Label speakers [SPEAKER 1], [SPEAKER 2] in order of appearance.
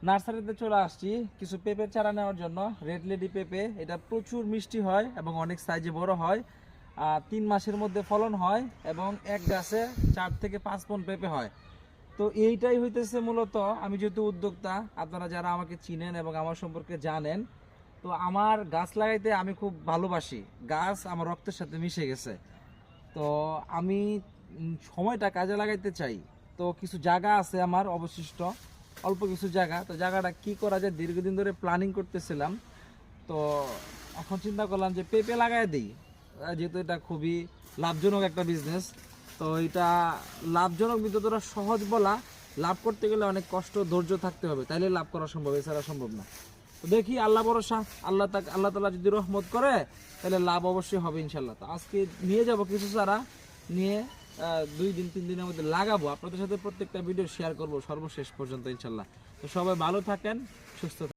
[SPEAKER 1] নার্সারিতে চলে আসছি কিছু পেঁপের চারা নেওয়ার জন্য। রেড লেডি পেঁপে, এটা প্রচুর মিষ্টি হয় এবং অনেক সাইজে বড় হয়। 3 মাসের মধ্যে ফলন হয় এবং এক গাছে 4 থেকে 5 মণ পেঁপে হয়। তো এইটাই হইতেছে মূলত, আমি যেহেতু উদ্যোক্তা, আপনারা যারা আমাকে চিনেন এবং আমার সম্পর্কে জানেন, তো আমার গাছ লাগাইতে আমি খুব ভালোবাসি। গাছ আমার রক্তের সাথে মিশে গেছে। তো আমি সময়টা কাজে লাগাইতে চাই। তো কিছু জায়গা আছে আমার অবশিষ্ট, অল্প কিছু জায়গা। তো জায়গাটা কি করা যায় দীর্ঘদিন ধরে প্ল্যানিং করতেছিলাম। তো এখন চিন্তা করলাম যে পেঁপে লাগাই দিই, যেহেতু এটা খুবই লাভজনক একটা বিজনেস। তো এটা লাভজনক যতটা সহজ বলা, লাভ করতে গেলে অনেক কষ্ট ধৈর্য থাকতে হবে, তাইলে লাভ করা সম্ভব, এছাড়া সম্ভব না। তো দেখি, আল্লাহ ভরসা, আল্লাহ তাআলা যদি রহমত করে তাহলে লাভ অবশ্যই হবে ইনশাল্লাহ। তো আজকে নিয়ে যাব কিছু চারা, নিয়ে 2 দিন 3 দিনের মধ্যে লাগাবো। আপনাদের সাথে প্রত্যেকটা ভিডিও শেয়ার করব সর্বশেষ পর্যন্ত ইনশাল্লাহ। তো সবাই ভালো থাকেন, সুস্থ থাকেন।